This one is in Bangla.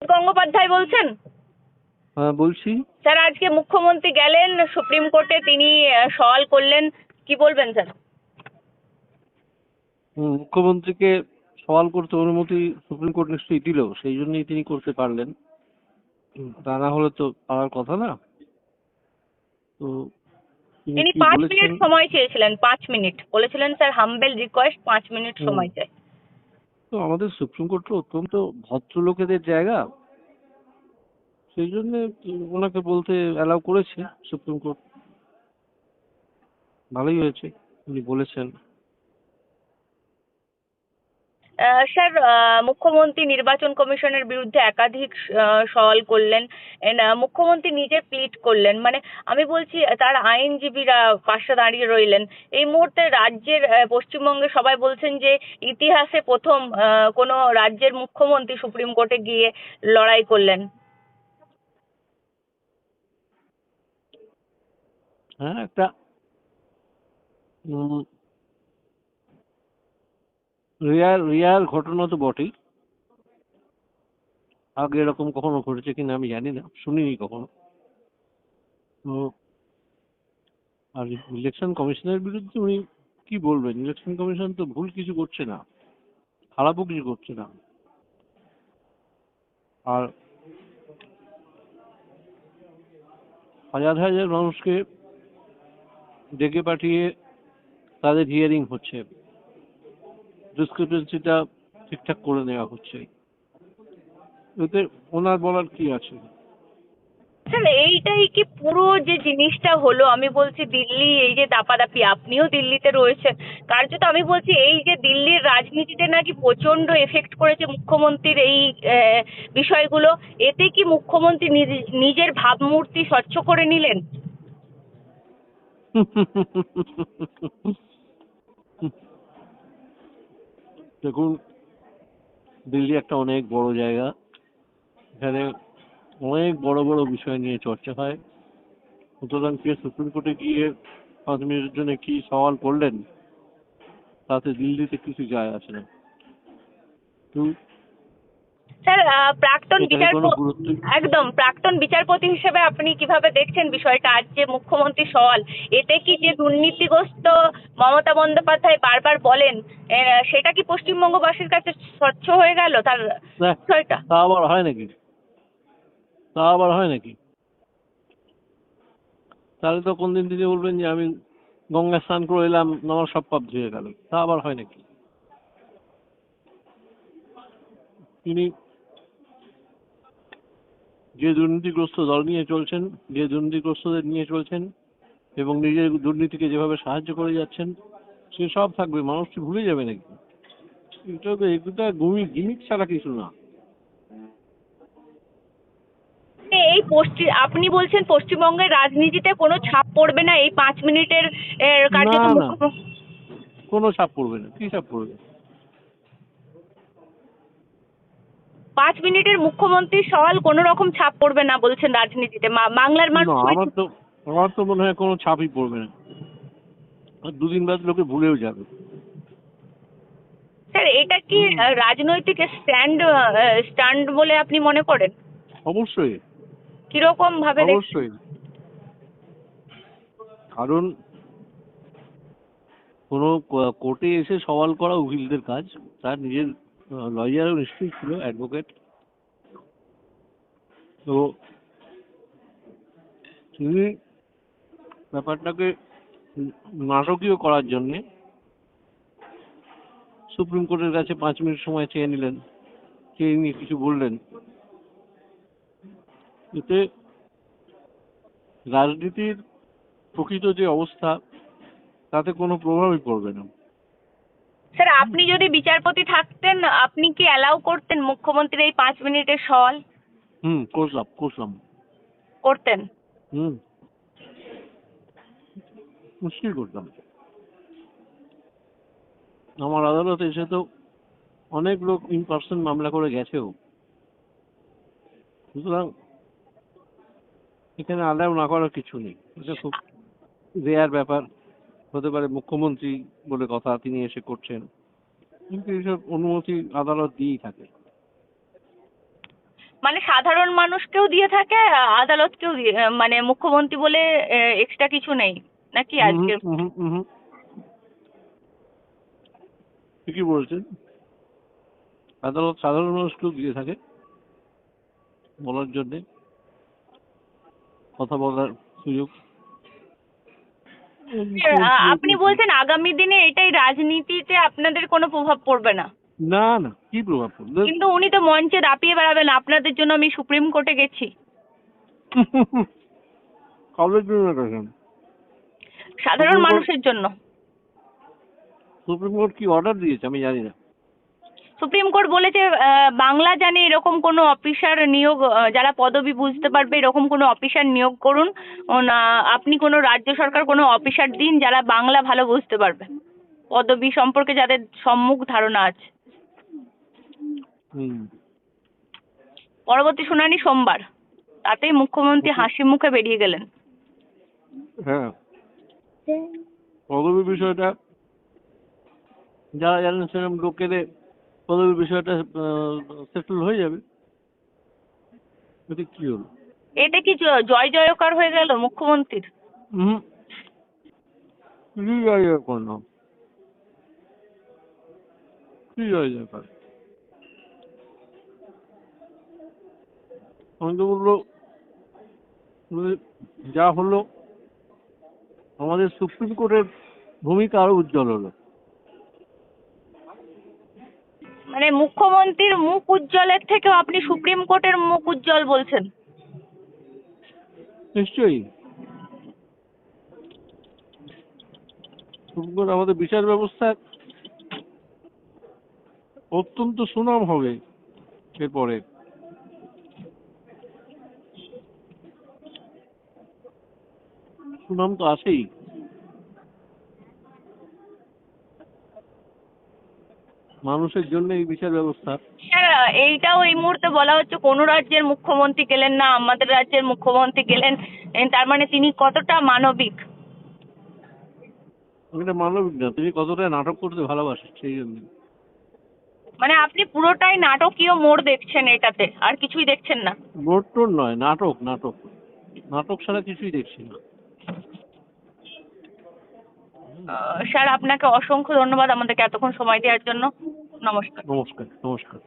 গঙ্গোপাধ্যায় বলছেন? হ্যাঁ বলছি। স্যার, আজকে মুখ্যমন্ত্রী গেলেন সুপ্রিম কোর্টে, তিনি সওয়াল করলেন, কি বলবেন স্যার? মুখ্যমন্ত্রীকে সওয়াল করতে অনুমতি সুপ্রিম কোর্ট নিশ্চয়ই দিল, সেই জন্যই তিনি করতে পারলেন। তা না হলে তো পারার কথা না। তো তিনি তিনি কি 5 মিনিট বলেছেন? সময় চেয়েছিলেন, 5 মিনিট বলেছিলেন, স্যার হাম্বেল রিকোয়েস্ট, 5 মিনিট হুম, সময় চাই। তো আমাদের সুপ্রিম কোর্ট তো অত্যন্ত ভদ্রলোকেদের জায়গা, সেই জন্য ওনাকে বলতে অ্যালাউ করেছে সুপ্রিম কোর্ট। ভালোই হয়েছে উনি বলেছেন। স্যার, মুখ্যমন্ত্রী নির্বাচন কমিশনের বিরুদ্ধে একাধিক সওয়াল করলেন। মুখ্যমন্ত্রী নিজে প্লিড করলেন, মানে আমি বলছি তার আইনজীবীরা পাশে দাঁড়িয়ে রইলেন। এই মুহূর্তে রাজ্যের পশ্চিমবঙ্গে সবাই বলছেন যে ইতিহাসে প্রথম কোনো রাজ্যের মুখ্যমন্ত্রী সুপ্রিম কোর্টে গিয়ে লড়াই করলেন। হ্যাঁ, একটা রেয়ার রেয়ার ঘটনা তো বটেই। আগে এরকম কখনো ঘটেছে কিনা আমি জানি না, শুনিনি কখনো। তো আর ইলেকশন কমিশনের বিরুদ্ধে উনি কি বলবেন? ইলেকশন কমিশন তো ভুল কিছু করছে না, খারাপও কিছু করছে না। আর হাজার হাজার মানুষকে ডেকে পাঠিয়ে তাদের হিয়ারিং হচ্ছে, ডিসক্রিপেন্সিটা ঠিকঠাক করে নেওয়া হচ্ছে। এতে ওনার বলার কি আছে? স্যার, এইটাই কি পুরো যে জিনিসটা হলো? আমি বলছি দিল্লি এই যে দাপাদাপি, আপনিও দিল্লিতে রয়েছেন, কার্যত আমি বলছি এই যে দিল্লির রাজনীতিতে নাকি প্রচন্ড এফেক্ট করেছে মুখ্যমন্ত্রীর এই বিষয়গুলো। এতে কি মুখ্যমন্ত্রী নিজের ভাবমূর্তি স্বচ্ছ করে নিলেন? দেখুন, দিল্লি একটা অনেক বড় জায়গা, এখানে অনেক বড় বড় বিষয় নিয়ে চর্চা হয়। সুতরাং কে সুপ্রিম কোর্টে গিয়ে 5 মিনিটের জন্য কি সওয়াল করলেন তাতে দিল্লিতে কিছু যায় আসে না। তো স্যার, প্রাক্তন এখানে কোনো গুরুত্ব। একদম প্রাক্তন বিচারপতি হিসেবে আপনি কিভাবে দেখছেন বিষয়টা? আজ যে মুখ্যমন্ত্রী সওয়াল, এতে কি যে দুর্নীতিগ্রস্ত মমতা বন্দ্যোপাধ্যায় বারবার বলেন, সেটা কি পশ্চিমবঙ্গবাসীর কাছে স্বচ্ছ হয়ে গেল তার না, বিষয়টা? তা আবার হয় নাকি? তা আবার হয় নাকি? তাহলে তো কোনদিন তিনি বলবেন যে আমি গঙ্গা স্নান করে এলাম, আমার সব পাপ ধুয়ে গেল। তা আবার হয় নাকি? তিনি যে দুর্নীতিগ্রস্ত দল নিয়ে চলছেন, যে দুর্নীতিগ্রস্তদের নিয়ে চলছেন এবং নিজের দুর্নীতিকে যেভাবে সাহায্য করে যাচ্ছেন, সে সব থাকবে, মানুষ কি ভুলে যাবে নাকি? এটা গিমিক ছাড়া কিছু না। আপনি বলছেন পশ্চিমবঙ্গের রাজনীতিতে কোনো ছাপ পড়বে না এই 5 মিনিটের না কার্যত না, কোনো ছাপ পড়বে না। কি ছাপ পড়বে? 5 মিনিটের মুখ্যমন্ত্রীর সওয়াল কোনো রকম ছাপ পড়বে না বলছেন রাজনীতিতে? বাংলার না, মানুষ আমার তো মনে হয় কোনো ছাপই পড়বে না। আর দুদিন বাদ লোকে ভুলেও যাবে। স্যার, এটা কি হুম, রাজনৈতিক স্ট্যান্ড বলে আপনি মনে করেন? অবশ্যই। কিরকম ভাবে দেখছেন? অবশ্যই, কারণ কোনো কোর্টে এসে সওয়াল করা উকিলদের কাজ। তার নিজের লয়ারও নিশ্চয়ই ছিল, অ্যাডভোকেট। তো তিনি ব্যাপারটাকে নাটকীয় করার জন্যে সুপ্রিম কোর্টের কাছে 5 মিনিট সময় চেয়ে নিলেন, চেয়ে নিয়ে কিছু বললেন। এতে রাজনীতির প্রকৃত যে অবস্থা তাতে কোনো প্রভাবই পড়বে না। স্যার, আপনি যদি বিচারপতি থাকতেন, আপনি কি অ্যালাউ করতেন মুখ্যমন্ত্রীর এই 5 মিনিটের সওয়াল? করলাম করলাম। করতেন? হুম, মুশকিল করতাম। আমার আদালতে এসে তো অনেক লোক ইন পার্সন মামলা করে গেছেও। সুতরাং এখানে আলাও না করার কিছু নেই। এটা খুব রেয়ার ব্যাপার। হতে পারে মুখ্যমন্ত্রী বলে কথা, তিনি এসে করছেন, কিন্তু এইসব অনুমতি আদালত দিয়েই থাকে। মানে সাধারণ মানুষকেও দিয়ে থাকে, আদালতকেও দিয়ে, মানে মুখ্যমন্ত্রী বলে এক্সট্রা কিছু নেই নাকি আজকে? ঠিকই বলছেন, আদালত সাধারণ মানুষকেও দিয়ে থাকে বলার জন্যে, কথা বলার সুযোগ। আপনি বলছেন আগামী দিনে এটাই রাজনীতিতে আপনাদের কোনো প্রভাব পড়বে না, না না, কি প্রভাব পড়বে? কিন্তু উনি তো মঞ্চে দাপিয়ে বেড়াবেন আপনাদের জন্য আমি সুপ্রিম কোর্টে গেছি। কবে জন্য গেছেন? সাধারণ মানুষের জন্য। সুপ্রিম কোর্ট কি অর্ডার দিয়েছে আমি জানি না। সুপ্রিম কোর্ট বলেছে বাংলা জানে এরকম কোনো অফিসার নিয়োগ, যারা পদবি বুঝতে পারবে এরকম কোনো অফিসার নিয়োগ করুন। আপনি কোনো রাজ্য সরকার কোনো অফিসার দিন যারা বাংলা ভালো বুঝতে পারবে, পদবি সম্পর্কে যাদের সম্মুখ ধারণা আছে। হুম। পরবর্তী শুনানি সোমবার, তাতেই মুখ্যমন্ত্রী হাসি মুখে বেরিয়ে গেলেন। হ্যাঁ, পদবী বিষয়টা যারা জানেন সেরকম লোকেদের পদবী বিষয়টা সেটেল হয়ে যাবে। এতে কি হলো? এতে কি জয় জয়কার হয়ে গেল মুখ্যমন্ত্রীর? হুম, কি জয় জয়কার না, কি জয় জয়কার? আমি তো বললো যা হলো, আমাদের সুপ্রিম কোর্টের ভূমিকা আরো উজ্জ্বল হলো। মানে মুখ্যমন্ত্রীর মুখ উজ্জ্বলের থেকেও আপনি সুপ্রিম কোর্টের মুখ উজ্জ্বল বলছেন? নিশ্চয়ই, সুপ্রিম কোর্ট আমাদের বিচার ব্যবস্থা অত্যন্ত সুনাম হবে এরপরে। সুনাম তো আছেই। মানুষের জন্য এই বিচার ব্যবস্থা। স্যার, এইটাও এই মুহূর্তে বলা হচ্ছে কোনো রাজ্যের মুখ্যমন্ত্রী গেলেন না, আমাদের রাজ্যের মুখ্যমন্ত্রী গেলেন। তার মানে তিনি কতটা মানবিক। এটা মানবিক না, তিনি কতটা নাটক করতে ভালোবাসেন সেই জন্য। মানে আপনি পুরোটাই নাটকীয় মোড় দেখছেন এটাতে, আর কিছুই দেখছেন না? মোট টোট নয়, নাটক নাটক, নাটক ছাড়া কিছুই দেখছি না। স্যার, আপনাকে অসংখ্য ধন্যবাদ আমাদেরকে এতক্ষণ সময় দেওয়ার জন্য। নমস্কার। নমস্কার, নমস্কার।